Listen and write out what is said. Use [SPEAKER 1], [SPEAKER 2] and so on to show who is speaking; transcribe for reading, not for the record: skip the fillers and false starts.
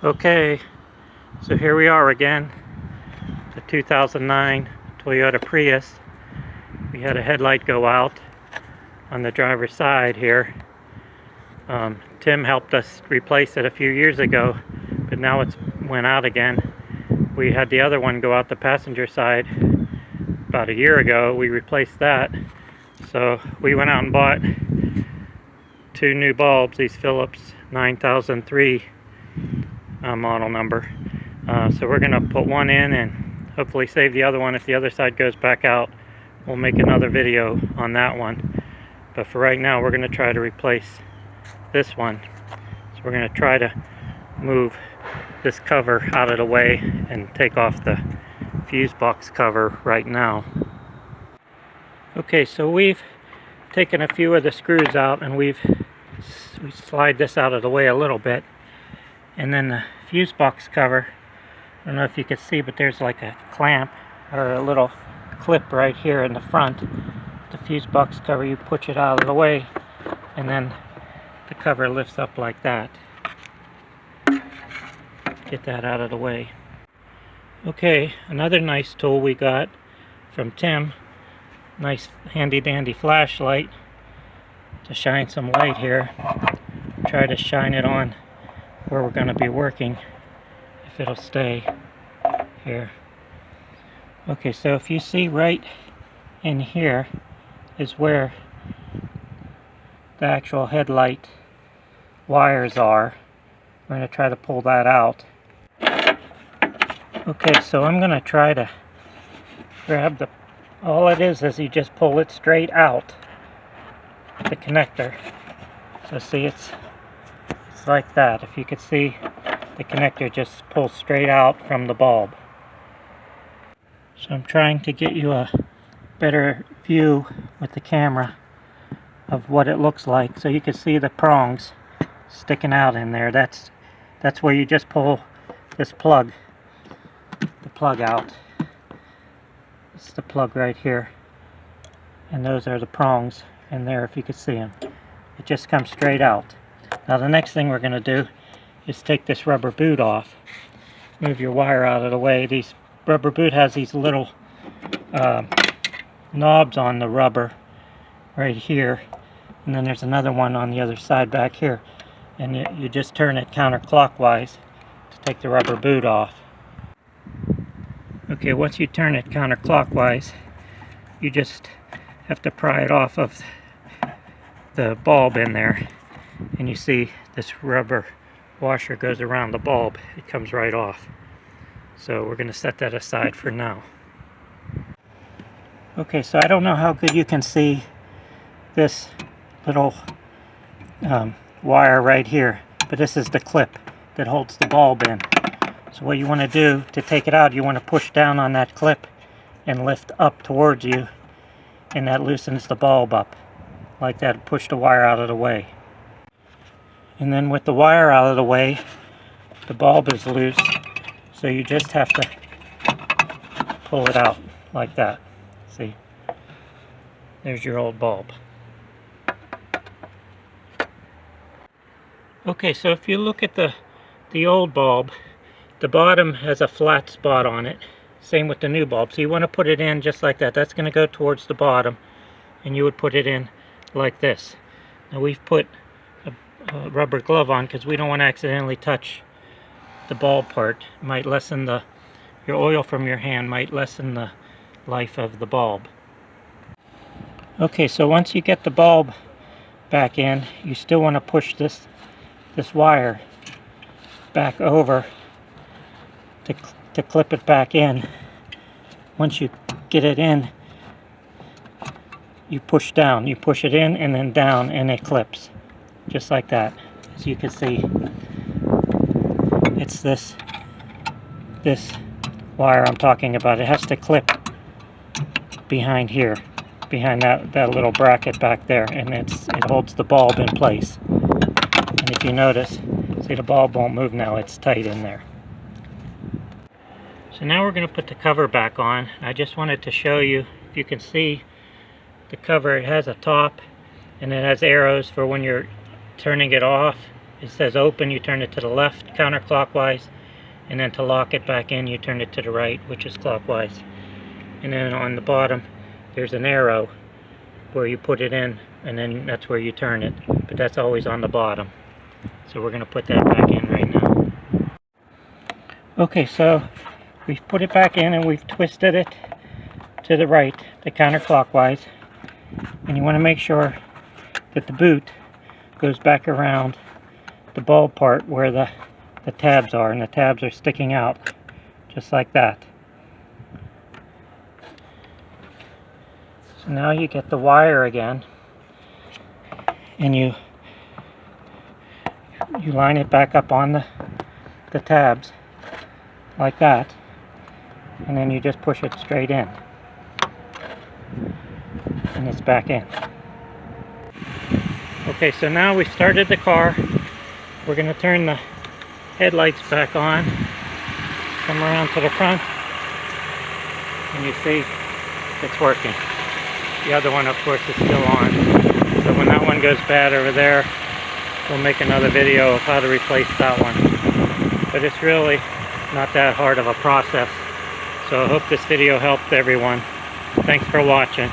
[SPEAKER 1] Okay, so here we are again, the 2009 Toyota Prius. We had a headlight go out on the driver's side here. Tim helped us replace it a few years ago, but now it's went out again. We had the other one go out the passenger side about a year ago. We replaced that. So we went out and bought two new bulbs, these Philips 9003 model number. So we're going to put one in and hopefully save the other one. If the other side goes back out, we'll make another video on that one. But for right now, we're going to try to replace this one. So we're going to try to move this cover out of the way and take off the fuse box cover right now. Okay, so we've taken a few of the screws out and we slide this out of the way a little bit. And then the fuse box cover, I don't know if you can see, but there's like a clamp or a little clip right here in the front. The fuse box cover, you push it out of the way and then the cover lifts up like that. Get that out of the way. Okay, another nice tool we got from Tim. Nice handy dandy flashlight to shine some light here. Try to shine it on where we're going to be working, if it'll stay here. Okay, so if you see right in here is where the actual headlight wires are. We're going to try to pull that out. Okay, so I'm going to try to grab the, all it is you just pull it straight out, the connector. So see, it's like that. If you could see, the connector just pulls straight out from the bulb. So I'm trying to get you a better view with the camera of what it looks like, so you can see the prongs sticking out in there. That's where you just pull this plug, the plug out. It's the plug right here, and those are the prongs in there, if you could see them. It just comes straight out. Now the next thing we're going to do is take this rubber boot off. Move your wire out of the way. These rubber boot has these little knobs on the rubber right here, and then there's another one on the other side back here, and you just turn it counterclockwise to take the rubber boot off. Okay, once you turn it counterclockwise, you just have to pry it off of the bulb in there, and you see this rubber washer goes around the bulb. It comes right off. So we're going to set that aside for now. Okay, so I don't know how good you can see this little wire right here, but this is the clip that holds the bulb in. So what you want to do to take it out, you want to push down on that clip and lift up towards you, and that loosens the bulb up like that. Push the wire out of the way, and then with the wire out of the way, the bulb is loose, so you just have to pull it out like that. See, there's your old bulb. Okay, so if you look at the old bulb, the bottom has a flat spot on it. Same with the new bulb. So you want to put it in just like that. That's going to go towards the bottom, and you would put it in like this. Now we've put a rubber glove on because we don't want to accidentally touch the bulb part. It might lessen your oil from your hand might lessen the life of the bulb. Okay, so once you get the bulb back in, you still want to push this wire back over to clip it back in. Once you get it in, you push down. You push it in and then down, and it clips just like that. As you can see, it's this wire I'm talking about. It has to clip behind here, behind that little bracket back there, and it holds the bulb in place. And if you notice, see, the bulb won't move now. It's tight in there. So now we're going to put the cover back on. I just wanted to show you, if you can see the cover, it has a top and it has arrows for when you're turning it off it says open, you turn it to the left counterclockwise, and then to lock it back in, you turn it to the right, which is clockwise. And then on the bottom, there's an arrow where you put it in, and then that's where you turn it. But that's always on the bottom. So we're going to put that back in right now. Okay, so we've put it back in and we've twisted it to the right, the counterclockwise. And you want to make sure that the boot goes back around the bulb part where the tabs are, and the tabs are sticking out just like that. So now you get the wire again, and you line it back up on the tabs like that, and then you just push it straight in, and it's back in. Okay, so now we started the car. We're going to turn the headlights back on, come around to the front, and you see it's working. The other one, of course, is still on. So when that one goes bad over there, we'll make another video of how to replace that one. But it's really not that hard of a process. So I hope this video helped everyone. Thanks for watching.